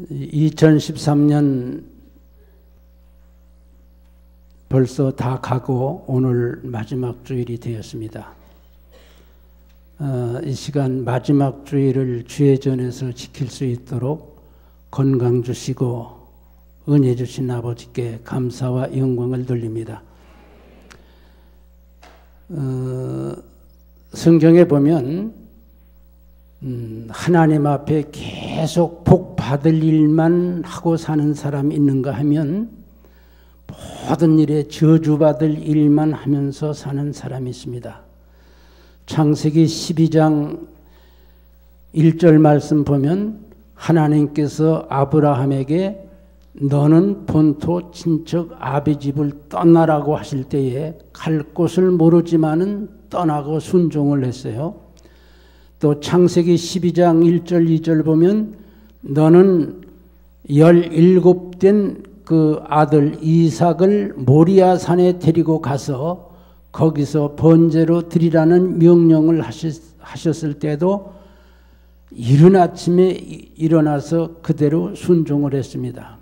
2013년 벌써 다 가고 오늘 마지막 주일이 되었습니다. 이 시간 마지막 주일을 주의 전에서 지킬 수 있도록 건강 주시고 은혜 주신 아버지께 감사와 영광을 돌립니다. 성경에 보면 하나님 앞에 계속 복 받을 일만 하고 사는 사람이 있는가 하면 모든 일에 저주받을 일만 하면서 사는 사람이 있습니다. 창세기 12장 1절 말씀 보면 하나님께서 아브라함에게 너는 본토 친척 아비 집을 떠나라고 하실 때에 갈 곳을 모르지만은 떠나고 순종을 했어요. 또 창세기 12장 1절 2절 보면 너는 17된 그 아들 이삭을 모리아 산에 데리고 가서 거기서 번제로 드리라는 명령을 하셨을 때도 이른 아침에 일어나서 그대로 순종을 했습니다.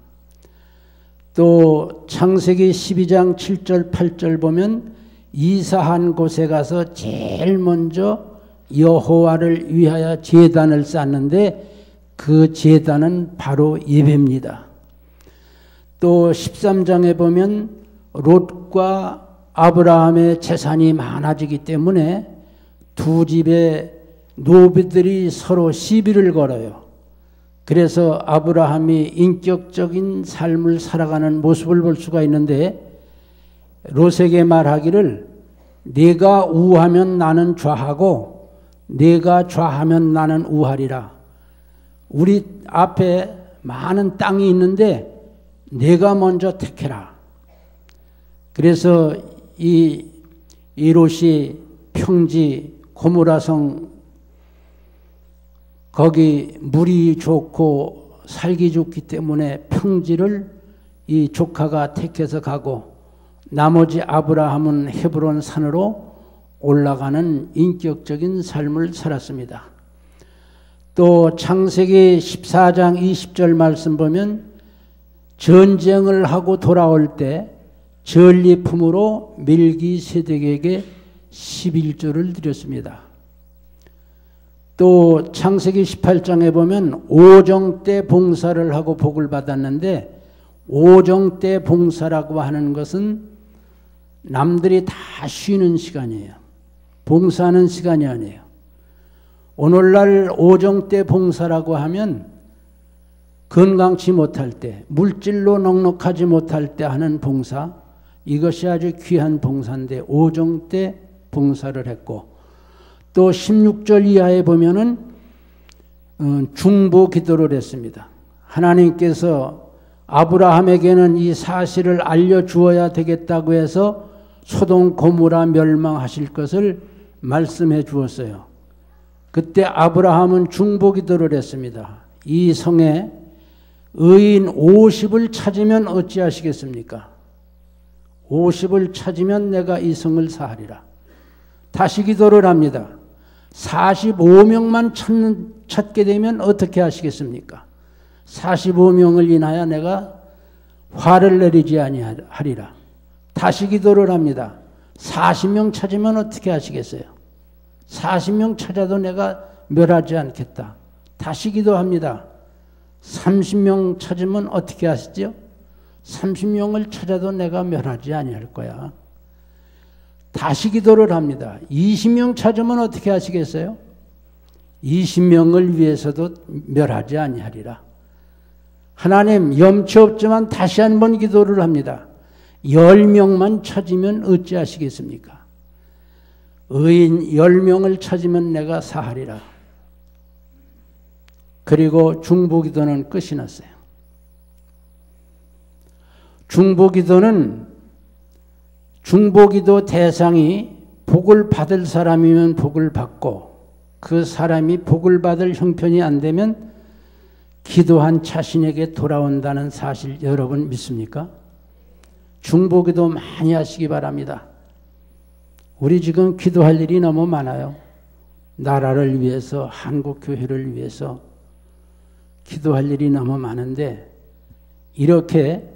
또 창세기 12장 7절 8절 보면 이사한 곳에 가서 제일 먼저 여호와를 위하여 제단을 쌓는데 그 제단은 바로 예배입니다. 또 13장에 보면 롯과 아브라함의 재산이 많아지기 때문에 두 집의 노비들이 서로 시비를 걸어요. 그래서 아브라함이 인격적인 삶을 살아가는 모습을 볼 수가 있는데 롯에게 말하기를 네가 우하면 나는 좌하고 네가 좌하면 나는 우하리라. 우리 앞에 많은 땅이 있는데 네가 먼저 택해라. 그래서 이 롯이 평지 고모라성 거기 물이 좋고 살기 좋기 때문에 평지를 이 조카가 택해서 가고 나머지 아브라함은 헤브론 산으로 올라가는 인격적인 삶을 살았습니다. 또 창세기 14장 20절 말씀 보면 전쟁을 하고 돌아올 때 전리품으로 멜기세덱에게 11조를 드렸습니다. 또 창세기 18장에 보면 오정 때 봉사를 하고 복을 받았는데 오정 때 봉사라고 하는 것은 남들이 다 쉬는 시간이에요. 봉사하는 시간이 아니에요. 오늘날 오정 때 봉사라고 하면 건강치 못할 때, 물질로 넉넉하지 못할 때 하는 봉사, 이것이 아주 귀한 봉사인데 오정 때 봉사를 했고 또 16절 이하에 보면은 중보 기도를 했습니다. 하나님께서 아브라함에게는 이 사실을 알려주어야 되겠다고 해서 소돔 고모라 멸망하실 것을 말씀해 주었어요. 그때 아브라함은 중보 기도를 했습니다. 이 성에 의인 50을 찾으면 어찌하시겠습니까? 50을 찾으면 내가 이 성을 사하리라. 다시 기도를 합니다. 45명만 찾게 되면 어떻게 하시겠습니까? 45명을 인하여 내가 화를 내리지 아니하리라. 다시 기도를 합니다. 40명 찾으면 어떻게 하시겠어요? 40명 찾아도 내가 멸하지 않겠다. 다시 기도합니다. 30명 찾으면 어떻게 하시죠? 30명을 찾아도 내가 멸하지 아니할 거야. 다시 기도를 합니다. 20명 찾으면 어떻게 하시겠어요? 20명을 위해서도 멸하지 아니하리라. 하나님 염치 없지만 다시 한번 기도를 합니다. 10명만 찾으면 어찌하시겠습니까? 의인 10명을 찾으면 내가 사하리라. 그리고 중보기도는 끝이 났어요. 중보기도 대상이 복을 받을 사람이면 복을 받고 그 사람이 복을 받을 형편이 안 되면 기도한 자신에게 돌아온다는 사실 여러분 믿습니까? 중보기도 많이 하시기 바랍니다. 우리 지금 기도할 일이 너무 많아요. 나라를 위해서, 한국교회를 위해서, 기도할 일이 너무 많은데 이렇게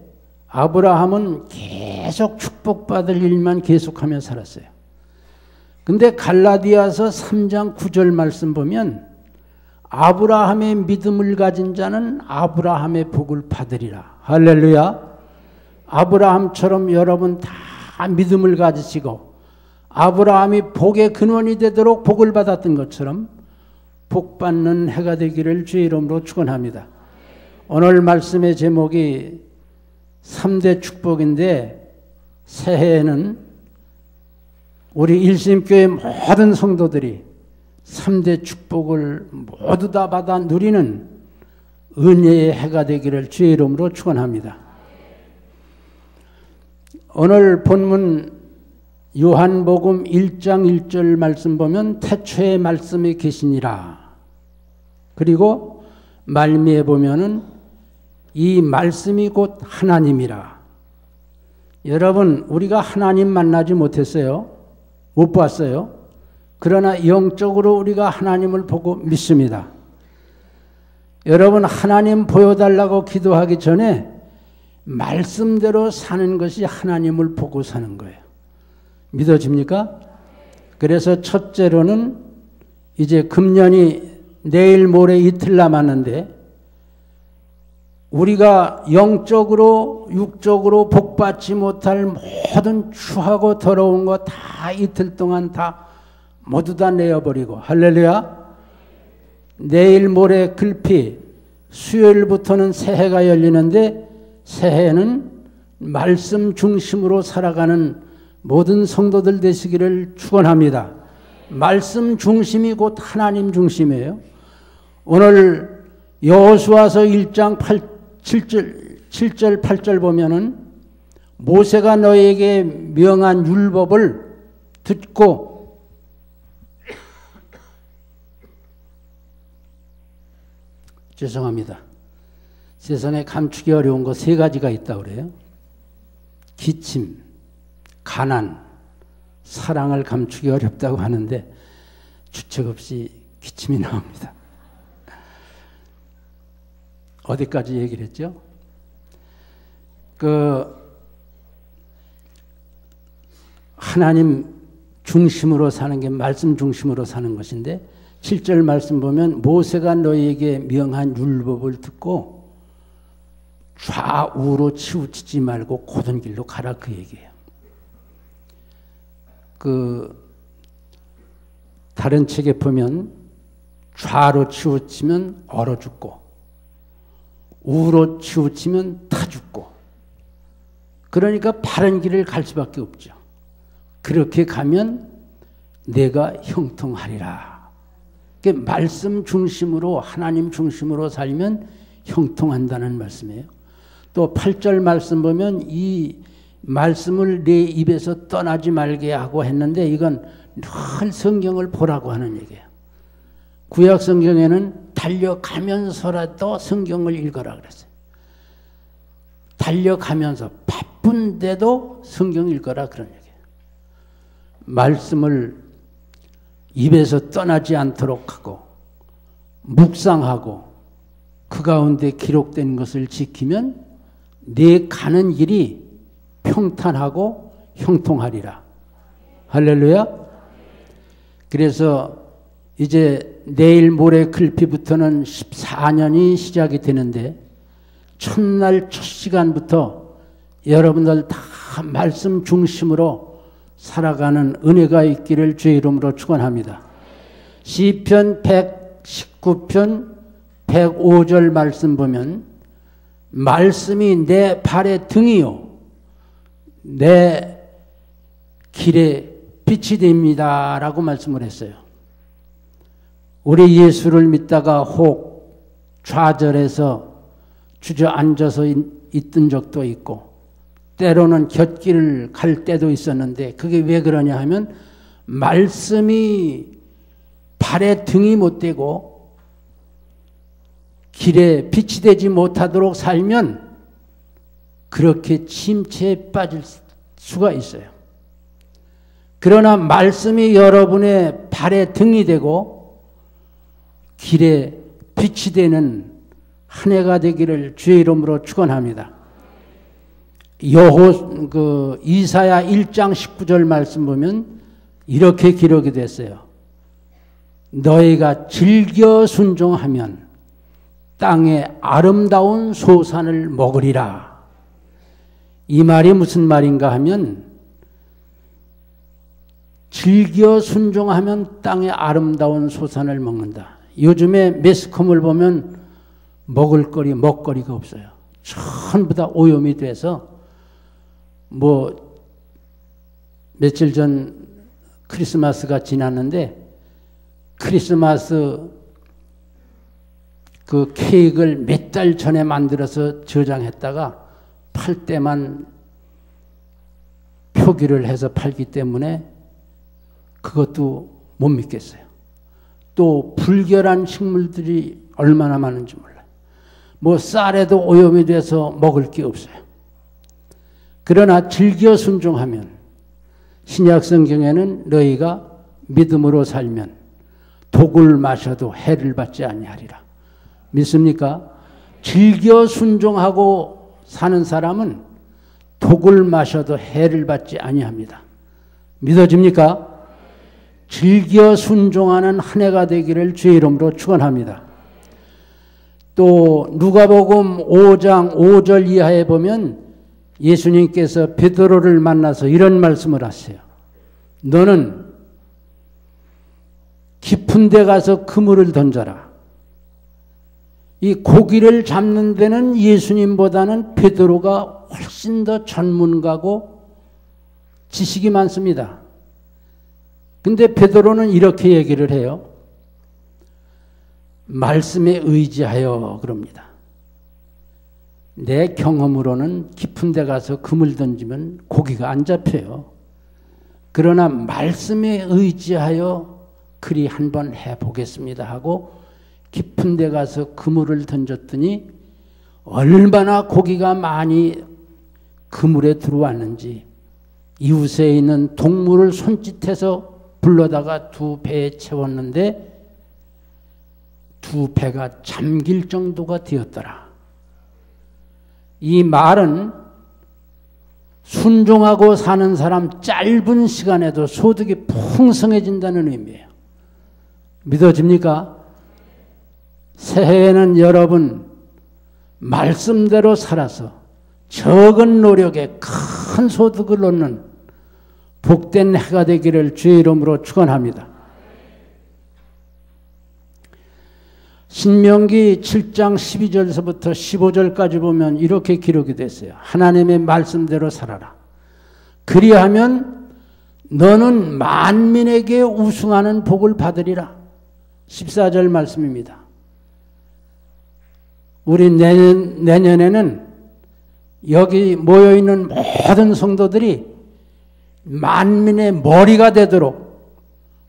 아브라함은 계속 축복받을 일만 계속하며 살았어요. 근데 갈라디아서 3장 9절 말씀 보면 아브라함의 믿음을 가진 자는 아브라함의 복을 받으리라. 할렐루야. 아브라함처럼 여러분 다 믿음을 가지시고 아브라함이 복의 근원이 되도록 복을 받았던 것처럼 복받는 해가 되기를 주의 이름으로 축원합니다. 오늘 말씀의 제목이 3대 축복인데 새해에는 우리 일심교회 모든 성도들이 3대 축복을 모두 다 받아 누리는 은혜의 해가 되기를 주의 이름으로 축원합니다. 오늘 본문 요한복음 1장 1절 말씀 보면 태초에 말씀이 계시니라. 그리고 말미에 보면은 이 말씀이 곧 하나님이라. 여러분, 우리가 하나님 만나지 못했어요. 못 봤어요. 그러나 영적으로 우리가 하나님을 보고 믿습니다. 여러분, 하나님 보여달라고 기도하기 전에 말씀대로 사는 것이 하나님을 보고 사는 거예요. 믿어집니까? 그래서 첫째로는 이제 금년이 내일 모레 이틀 남았는데 우리가 영적으로 육적으로 복받지 못할 모든 추하고 더러운 거 다 이틀 동안 다 모두 다 내어버리고 할렐루야. 내일 모레 글피 수요일부터는 새해가 열리는데 새해는 말씀 중심으로 살아가는 모든 성도들 되시기를 축원합니다. 말씀 중심이 곧 하나님 중심이에요. 오늘 여호수아서 1장 7절 8절 보면은 모세가 너에게 명한 율법을 듣고 죄송합니다. 세상에 감추기 어려운 거 3가지가 있다고 그래요. 기침, 가난, 사랑을 감추기 어렵다고 하는데 주책 없이 기침이 나옵니다. 어디까지 얘기를 했죠? 하나님 중심으로 사는 게 말씀 중심으로 사는 것인데 7절 말씀 보면 모세가 너희에게 명한 율법을 듣고 좌우로 치우치지 말고 고든 길로 가라 그 얘기예요. 다른 책에 보면 좌로 치우치면 얼어 죽고 우로 치우치면 타 죽고 그러니까 바른 길을 갈 수밖에 없죠. 그렇게 가면 내가 형통하리라. 그러니까 말씀 중심으로 하나님 중심으로 살면 형통한다는 말씀이에요. 또 8절 말씀 보면 이 말씀을 내 입에서 떠나지 말게 하고 했는데 이건 늘 성경을 보라고 하는 얘기예요. 구약 성경에는 달려가면서라도 성경을 읽어라 그랬어요. 달려가면서 바쁜데도 성경 읽어라 그런 얘기예요. 말씀을 입에서 떠나지 않도록 하고 묵상하고 그 가운데 기록된 것을 지키면 내 가는 길이 평탄하고 형통하리라. 할렐루야. 그래서 이제 내일 모레 글피부터는 14년이 시작이 되는데 첫날 첫 시간부터 여러분들 다 말씀 중심으로 살아가는 은혜가 있기를 주의 이름으로 축원합니다. 시편 119편 105절 말씀 보면 말씀이 내 발의 등이요 내 길에 빛이 됩니다 라고 말씀을 했어요. 우리 예수를 믿다가 혹 좌절해서 주저앉아서 있던 적도 있고 때로는 곁길을 갈 때도 있었는데 그게 왜 그러냐 하면 말씀이 발에 등이 못 되고 길에 빛이 되지 못하도록 살면 그렇게 침체에 빠질 수가 있어요. 그러나 말씀이 여러분의 발에 등이 되고 길에 빛이 되는 한 해가 되기를 주의 이름으로 축원합니다. 이사야 1장 19절 말씀 보면 이렇게 기록이 됐어요. 너희가 즐겨 순종하면 땅의 아름다운 소산을 먹으리라. 이 말이 무슨 말인가 하면 즐겨 순종하면 땅의 아름다운 소산을 먹는다. 요즘에 매스컴을 보면 먹거리가 없어요. 전부 다 오염이 돼서 며칠 전 크리스마스가 지났는데 크리스마스 그 케이크를 몇 달 전에 만들어서 저장했다가 팔 때만 표기를 해서 팔기 때문에 그것도 못 믿겠어요. 또 불결한 식물들이 얼마나 많은지 몰라요. 쌀에도 오염이 돼서 먹을 게 없어요. 그러나 즐겨 순종하면 신약 성경에는 너희가 믿음으로 살면 독을 마셔도 해를 받지 아니하리라. 믿습니까? 즐겨 순종하고 사는 사람은 독을 마셔도 해를 받지 아니합니다. 믿어집니까? 즐겨 순종하는 한 해가 되기를 주의 이름으로 축원합니다. 또 누가복음 5장 5절 이하에 보면 예수님께서 베드로를 만나서 이런 말씀을 하세요. 너는 깊은 데 가서 그물을 던져라. 이 고기를 잡는 데는 예수님보다는 베드로가 훨씬 더 전문가고 지식이 많습니다. 근데 베드로는 이렇게 얘기를 해요. 말씀에 의지하여 그럽니다. 내 경험으로는 깊은 데 가서 그물 던지면 고기가 안 잡혀요. 그러나 말씀에 의지하여 그리 한번 해보겠습니다 하고 깊은 데 가서 그물을 던졌더니 얼마나 고기가 많이 그물에 들어왔는지 이웃에 있는 동물을 손짓해서 불러다가 두 배에 채웠는데 두 배가 잠길 정도가 되었더라. 이 말은 순종하고 사는 사람 짧은 시간에도 소득이 풍성해진다는 의미예요. 믿어집니까? 새해에는 여러분 말씀대로 살아서 적은 노력에 큰 소득을 얻는 복된 해가 되기를 주의 이름으로 축원합니다. 신명기 7장 12절에서부터 15절까지 보면 이렇게 기록이 됐어요. 하나님의 말씀대로 살아라. 그리하면 너는 만민에게 우승하는 복을 받으리라. 14절 말씀입니다. 우리 내년에는 여기 모여있는 모든 성도들이 만민의 머리가 되도록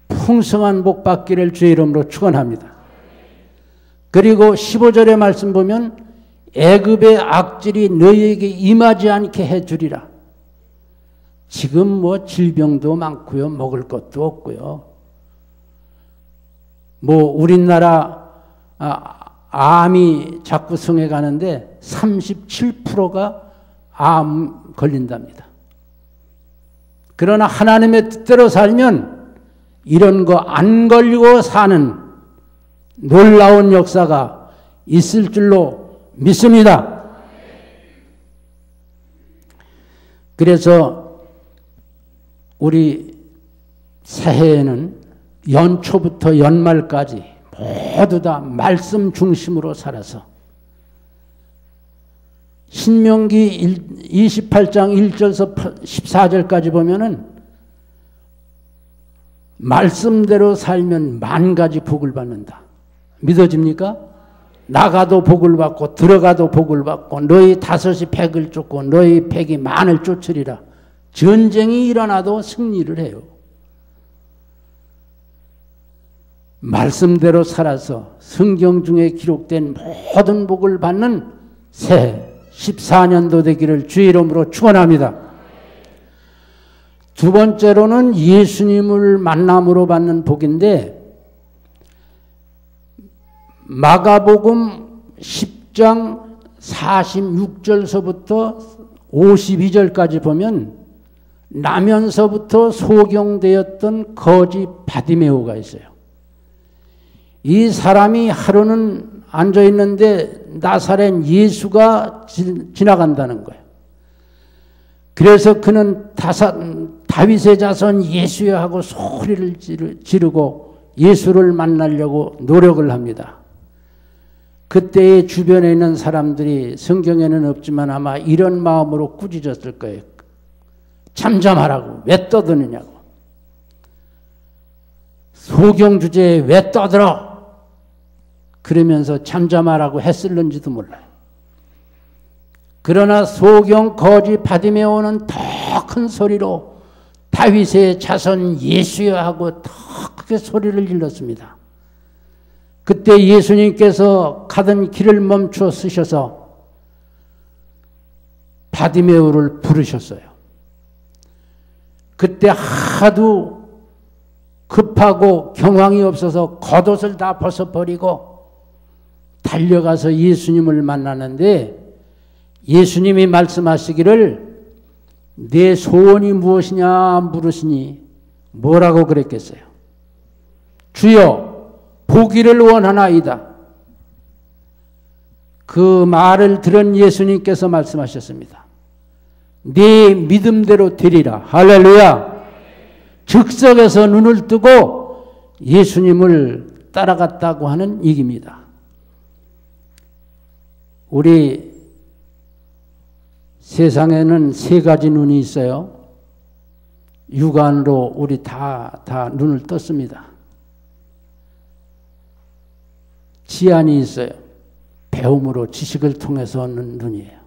풍성한 복 받기를 주의 이름으로 축원합니다. 그리고 15절의 말씀 보면 애굽의 악질이 너희에게 임하지 않게 해주리라. 지금 질병도 많고요. 먹을 것도 없고요. 우리나라 암이 자꾸 성에 가는데 37%가 암 걸린답니다. 그러나 하나님의 뜻대로 살면 이런 거 안 걸리고 사는 놀라운 역사가 있을 줄로 믿습니다. 그래서 우리 새해에는 연초부터 연말까지 모두 다 말씀 중심으로 살아서 신명기 28장 1절에서 14절까지 보면은 말씀대로 살면 만 가지 복을 받는다. 믿어집니까? 나가도 복을 받고 들어가도 복을 받고 너희 다섯이 백을 쫓고 너희 백이 만을 쫓으리라. 전쟁이 일어나도 승리를 해요. 말씀대로 살아서 성경 중에 기록된 모든 복을 받는 새해 14년도 되기를 주의 이름으로 축원합니다. 두 번째로는 예수님을 만남으로 받는 복인데 마가복음 10장 46절서부터 52절까지 보면 나면서부터 소경되었던 거지 바디메오가 있어요. 이 사람이 하루는 앉아 있는데 나사렛 예수가 지나간다는 거예요. 그래서 그는 다윗의 자손 예수여 하고 소리를 지르고 예수를 만나려고 노력을 합니다. 그때의 주변에 있는 사람들이 성경에는 없지만 아마 이런 마음으로 꾸짖었을 거예요. 잠잠하라고, 왜 떠드느냐고. 소경 주제에 왜 떠들어? 그러면서 잠잠하라고 했을는지도 몰라요. 그러나 소경 거지 바디메오는 더 큰 소리로 다윗의 자손 예수여 하고 더 크게 소리를 질렀습니다. 그때 예수님께서 가던 길을 멈춰 서셔서 바디메오를 부르셨어요. 그때 하도 급하고 경황이 없어서 겉옷을 다 벗어버리고 달려가서 예수님을 만나는데 예수님이 말씀하시기를 내 소원이 무엇이냐 물으시니 뭐라고 그랬겠어요? 주여 보기를 원하나이다. 그 말을 들은 예수님께서 말씀하셨습니다. 네 믿음대로 되리라. 할렐루야. 즉석에서 눈을 뜨고 예수님을 따라갔다고 하는 얘기입니다. 우리 세상에는 세 가지 눈이 있어요. 육안으로 우리 다 눈을 떴습니다. 지안이 있어요. 배움으로 지식을 통해서 얻는 눈이에요.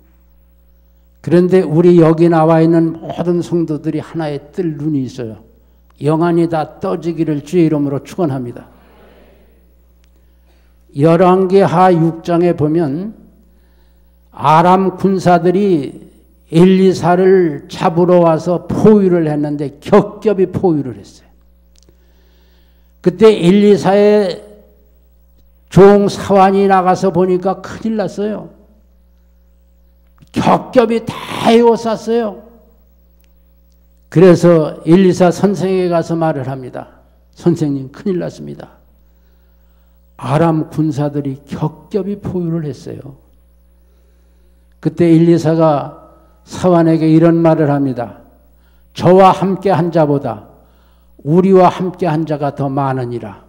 그런데 우리 여기 나와 있는 모든 성도들이 하나의 뜰 눈이 있어요. 영안이 다 떠지기를 주의 이름으로 축원합니다. 열왕기하 6장에 보면 아람 군사들이 엘리사를 잡으러 와서 포위를 했는데 겹겹이 포위를 했어요. 그때 엘리사의 종 사환이 나가서 보니까 큰일 났어요. 겹겹이 다 에워쌌어요. 그래서 엘리사 선생에게 가서 말을 합니다. 선생님 큰일 났습니다. 아람 군사들이 겹겹이 포위를 했어요. 그때 엘리사가 사환에게 이런 말을 합니다. 저와 함께 한 자보다 우리와 함께 한 자가 더 많으니라.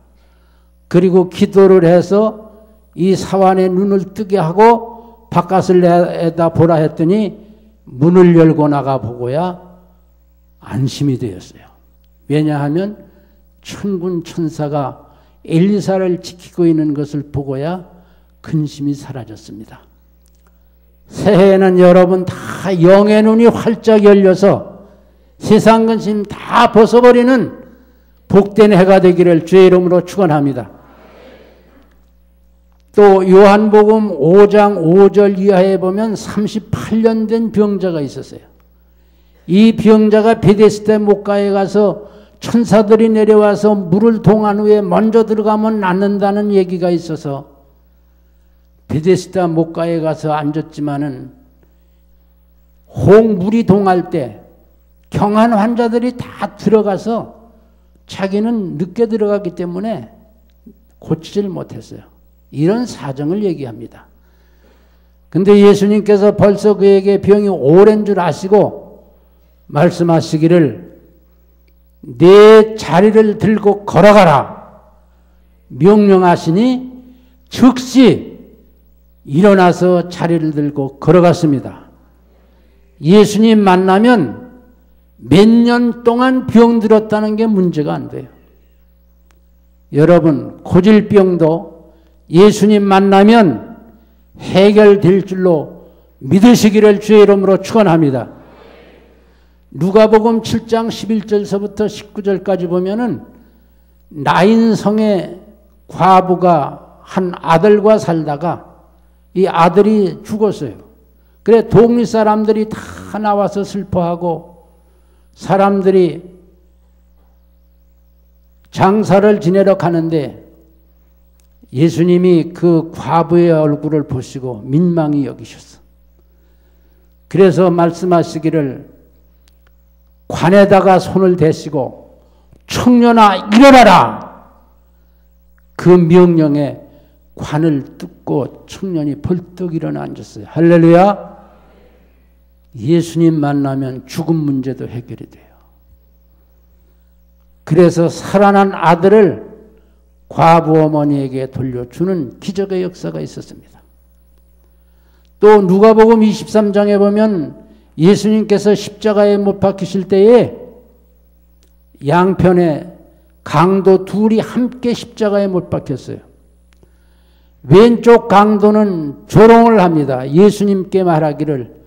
그리고 기도를 해서 이 사환의 눈을 뜨게 하고 바깥을 내다 보라 했더니 문을 열고 나가 보고야 안심이 되었어요. 왜냐하면 천군 천사가 엘리사를 지키고 있는 것을 보고야 근심이 사라졌습니다. 새해에는 여러분 다 영의 눈이 활짝 열려서 세상 근심 다 벗어버리는 복된 해가 되기를 주의 이름으로 축원합니다. 또 요한복음 5장 5절 이하에 보면 38년 된 병자가 있었어요. 이 병자가 베데스다 목가에 가서 천사들이 내려와서 물을 동한 후에 먼저 들어가면 낫는다는 얘기가 있어서 베데스다 목가에 가서 앉았지만은 홍물이 동할 때 경한 환자들이 다 들어가서 자기는 늦게 들어갔기 때문에 고치질 못했어요. 이런 사정을 얘기합니다. 근데 예수님께서 벌써 그에게 병이 오랜 줄 아시고 말씀하시기를 내 자리를 들고 걸어가라 명령하시니 즉시 일어나서 자리를 들고 걸어갔습니다. 예수님 만나면 몇 년 동안 병들었다는 게 문제가 안 돼요. 여러분 고질병도 예수님 만나면 해결될 줄로 믿으시기를 주의 이름으로 축원합니다. 누가복음 7장 11절서부터 19절까지 보면은 나인성의 과부가 한 아들과 살다가 이 아들이 죽었어요. 그래 동리 사람들이 다 나와서 슬퍼하고 사람들이 장사를 지내러 가는데 예수님이 그 과부의 얼굴을 보시고 민망히 여기셨어. 그래서 말씀하시기를 관에다가 손을 대시고 청년아 일어나라. 그 명령에 관을 뜯고 청년이 벌떡 일어나 앉았어요. 할렐루야. 예수님 만나면 죽음 문제도 해결이 돼요. 그래서 살아난 아들을 과부 어머니에게 돌려주는 기적의 역사가 있었습니다. 또 누가복음 23장에 보면 예수님께서 십자가에 못 박히실 때에 양편에 강도 둘이 함께 십자가에 못 박혔어요. 왼쪽 강도는 조롱을 합니다. 예수님께 말하기를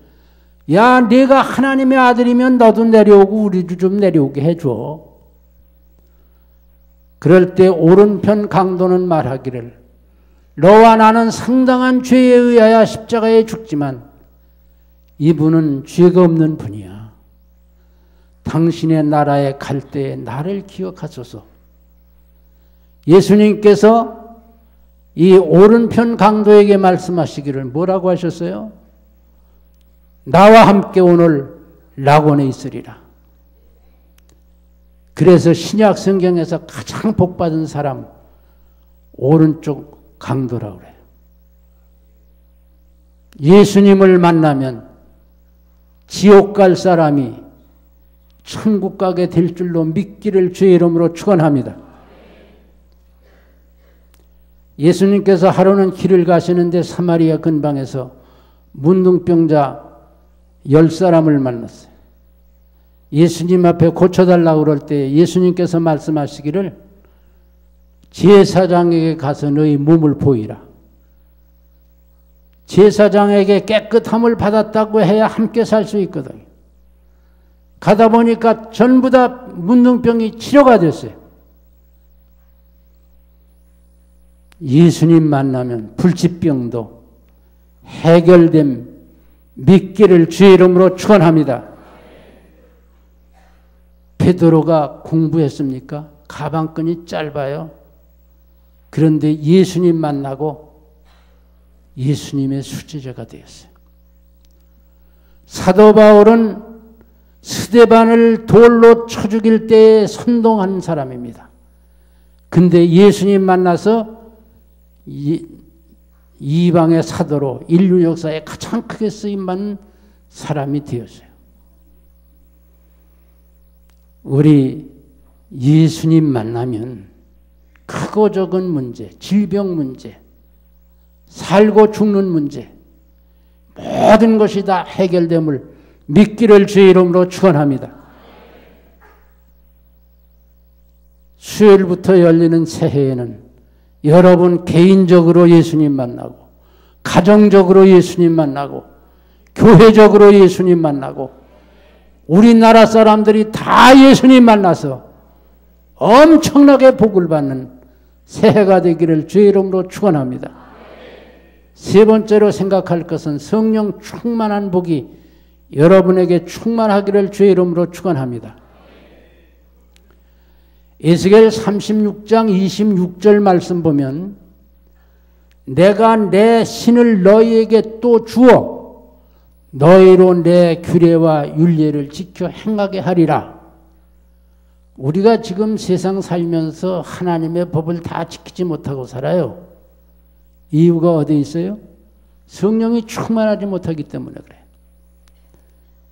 야, 네가 하나님의 아들이면 너도 내려오고 우리도 좀 내려오게 해줘. 그럴 때 오른편 강도는 말하기를 너와 나는 상당한 죄에 의하여 십자가에 죽지만 이분은 죄가 없는 분이야. 당신의 나라에 갈 때에 나를 기억하소서. 예수님께서 이 오른편 강도에게 말씀하시기를 뭐라고 하셨어요? 나와 함께 오늘 낙원에 있으리라. 그래서 신약 성경에서 가장 복받은 사람 오른쪽 강도라고 그래요. 예수님을 만나면 지옥 갈 사람이 천국 가게 될 줄로 믿기를 주의 이름으로 축원합니다. 예수님께서 하루는 길을 가시는데 사마리아 근방에서 문둥병자 10사람을 만났어요. 예수님 앞에 고쳐달라고 그럴 때 예수님께서 말씀하시기를 제사장에게 가서 너희 몸을 보이라. 제사장에게 깨끗함을 받았다고 해야 함께 살 수 있거든요. 가다 보니까 전부 다 문둥병이 치료가 됐어요. 예수님 만나면 불치병도 해결됨 믿기를 주의 이름으로 축원합니다. 베드로가 공부했습니까? 가방끈이 짧아요. 그런데 예수님 만나고 예수님의 수제자가 되었어요. 사도 바울은 스데반을 돌로 쳐 죽일 때에 선동한 사람입니다. 근데 예수님 만나서 이방의 사도로 인류 역사에 가장 크게 쓰임받는 사람이 되었어요. 우리 예수님 만나면 크고 적은 문제, 질병 문제, 살고 죽는 문제, 모든 것이 다 해결됨을 믿기를 주의 이름으로 축원합니다. 수요일부터 열리는 새해에는 여러분 개인적으로 예수님 만나고 가정적으로 예수님 만나고 교회적으로 예수님 만나고 우리나라 사람들이 다 예수님 만나서 엄청나게 복을 받는 새해가 되기를 주의 이름으로 축원합니다. 세 번째로 생각할 것은 성령 충만한 복이 여러분에게 충만하기를 주의 이름으로 축원합니다. 에스겔 36장 26절 말씀 보면 내가 내 신을 너희에게 또 주어 너희로 내 규례와 율례를 지켜 행하게 하리라. 우리가 지금 세상 살면서 하나님의 법을 다 지키지 못하고 살아요. 이유가 어디에 있어요? 성령이 충만하지 못하기 때문에 그래요.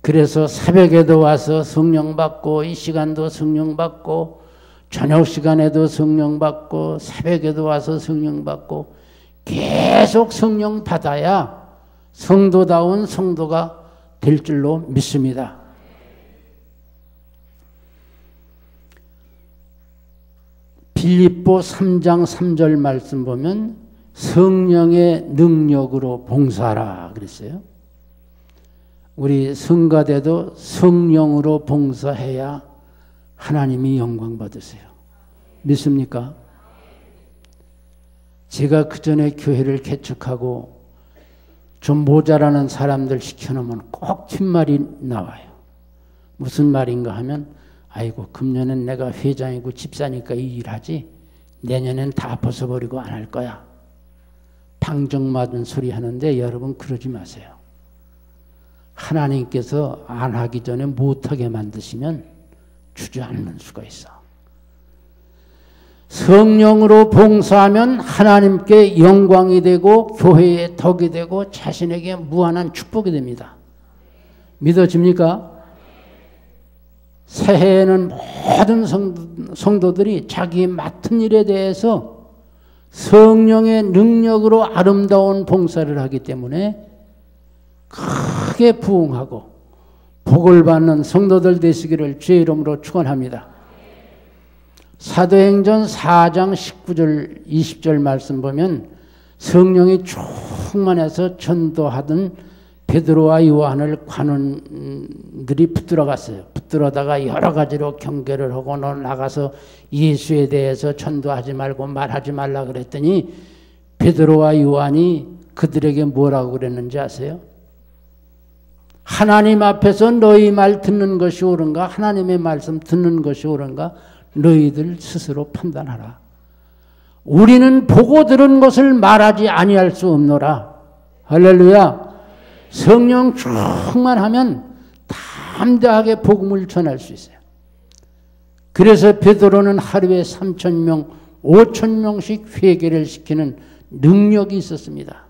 그래서 새벽에도 와서 성령 받고 이 시간도 성령 받고 저녁 시간에도 성령 받고 새벽에도 와서 성령 받고 계속 성령 받아야 성도다운 성도가 될 줄로 믿습니다. 빌립보 3장 3절 말씀 보면 성령의 능력으로 봉사하라 그랬어요. 우리 성가대도 성령으로 봉사해야 하나님이 영광 받으세요. 믿습니까? 제가 그 전에 교회를 개척하고 좀 모자라는 사람들 시켜놓으면 꼭 뒷말이 나와요. 무슨 말인가 하면 아이고 금년엔 내가 회장이고 집사니까 이 일하지 내년엔 다 벗어버리고 안 할 거야. 당정맞은 소리 하는데 여러분 그러지 마세요. 하나님께서 안 하기 전에 못하게 만드시면 주저앉는 수가 있어. 성령으로 봉사하면 하나님께 영광이 되고 교회의 덕이 되고 자신에게 무한한 축복이 됩니다. 믿어집니까? 새해에는 모든 성도들이 자기 맡은 일에 대해서 성령의 능력으로 아름다운 봉사를 하기 때문에 크게 부흥하고 복을 받는 성도들 되시기를 주의 이름으로 축원합니다. 사도행전 4장 19절 20절 말씀 보면 성령이 충만해서 전도하던 베드로와 요한을 관원들이 붙들어갔어요. 붙들어다가 여러 가지로 경계를 하고 너 나가서 예수에 대해서 전도하지 말고 말하지 말라 그랬더니 베드로와 요한이 그들에게 뭐라고 그랬는지 아세요? 하나님 앞에서 너희 말 듣는 것이 옳은가? 하나님의 말씀 듣는 것이 옳은가? 너희들 스스로 판단하라. 우리는 보고 들은 것을 말하지 아니할 수 없노라. 할렐루야. 성령 충만하면 담대하게 복음을 전할 수 있어요. 그래서 베드로는 하루에 3,000명, 5,000명씩 회개를 시키는 능력이 있었습니다.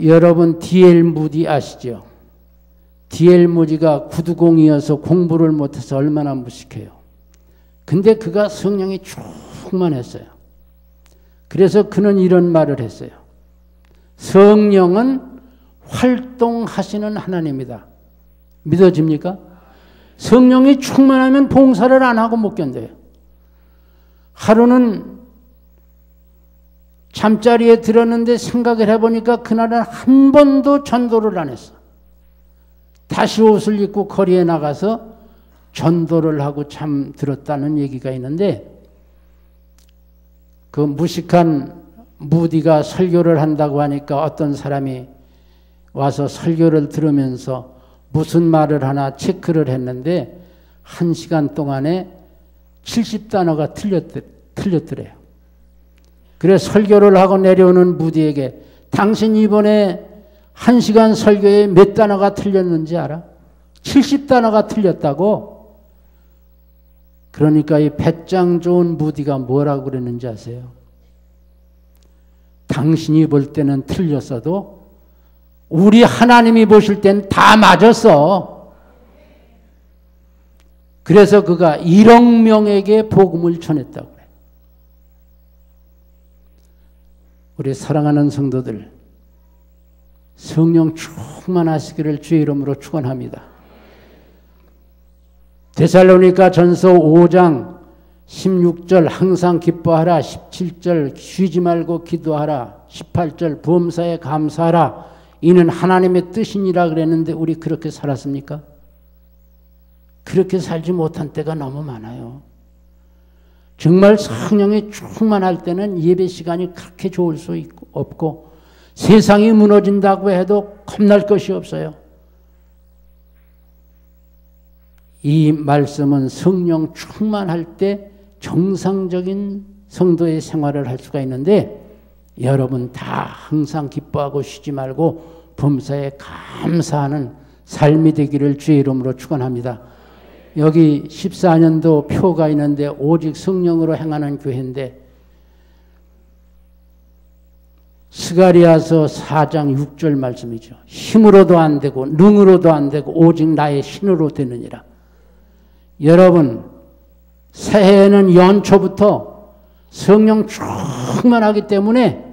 여러분 D.L. 무디 아시죠? D.L. 무디가 구두공이어서 공부를 못해서 얼마나 무식해요. 근데 그가 성령이 충만했어요. 그래서 그는 이런 말을 했어요. 성령은 활동하시는 하나님이다. 믿어집니까? 성령이 충만하면 봉사를 안 하고 못 견뎌요. 하루는 잠자리에 들었는데 생각을 해보니까 그날은 한 번도 전도를 안 했어. 다시 옷을 입고 거리에 나가서 전도를 하고 잠들었다는 얘기가 있는데 그 무식한 무디가 설교를 한다고 하니까 어떤 사람이 와서 설교를 들으면서 무슨 말을 하나 체크를 했는데 1시간 동안에 70단어가 틀렸더래요. 그래서 설교를 하고 내려오는 무디에게 당신 이번에 1시간 설교에 몇 단어가 틀렸는지 알아? 70단어가 틀렸다고? 그러니까 이 배짱 좋은 무디가 뭐라고 그랬는지 아세요? 당신이 볼 때는 틀렸어도 우리 하나님이 보실 땐 다 맞았어. 그래서 그가 1억 명에게 복음을 전했다고 그래. 우리 사랑하는 성도들, 성령 충만하시기를 주의 이름으로 축원합니다. 데살로니가 전서 5장 16절 항상 기뻐하라, 17절 쉬지 말고 기도하라, 18절 범사에 감사하라, 이는 하나님의 뜻이니라 그랬는데 우리 그렇게 살았습니까? 그렇게 살지 못한 때가 너무 많아요. 정말 성령이 충만할 때는 예배 시간이 그렇게 좋을 수 없고 세상이 무너진다고 해도 겁날 것이 없어요. 이 말씀은 성령 충만할 때 정상적인 성도의 생활을 할 수가 있는데 여러분 다 항상 기뻐하고 쉬지 말고 범사에 감사하는 삶이 되기를 주의 이름으로 축원합니다. 여기 14년도 표가 있는데 오직 성령으로 행하는 교회인데 스가랴서 4장 6절 말씀이죠. 힘으로도 안 되고 능으로도 안 되고 오직 나의 신으로 되느니라. 여러분 새해에는 연초부터 성령 충만하기 때문에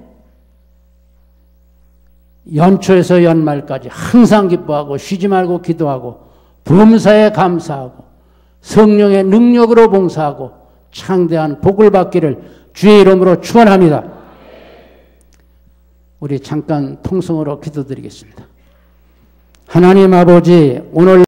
연초에서 연말까지 항상 기뻐하고 쉬지 말고 기도하고 범사에 감사하고 성령의 능력으로 봉사하고 창대한 복을 받기를 주의 이름으로 축원합니다. 우리 잠깐 통성으로 기도드리겠습니다. 하나님 아버지, 오늘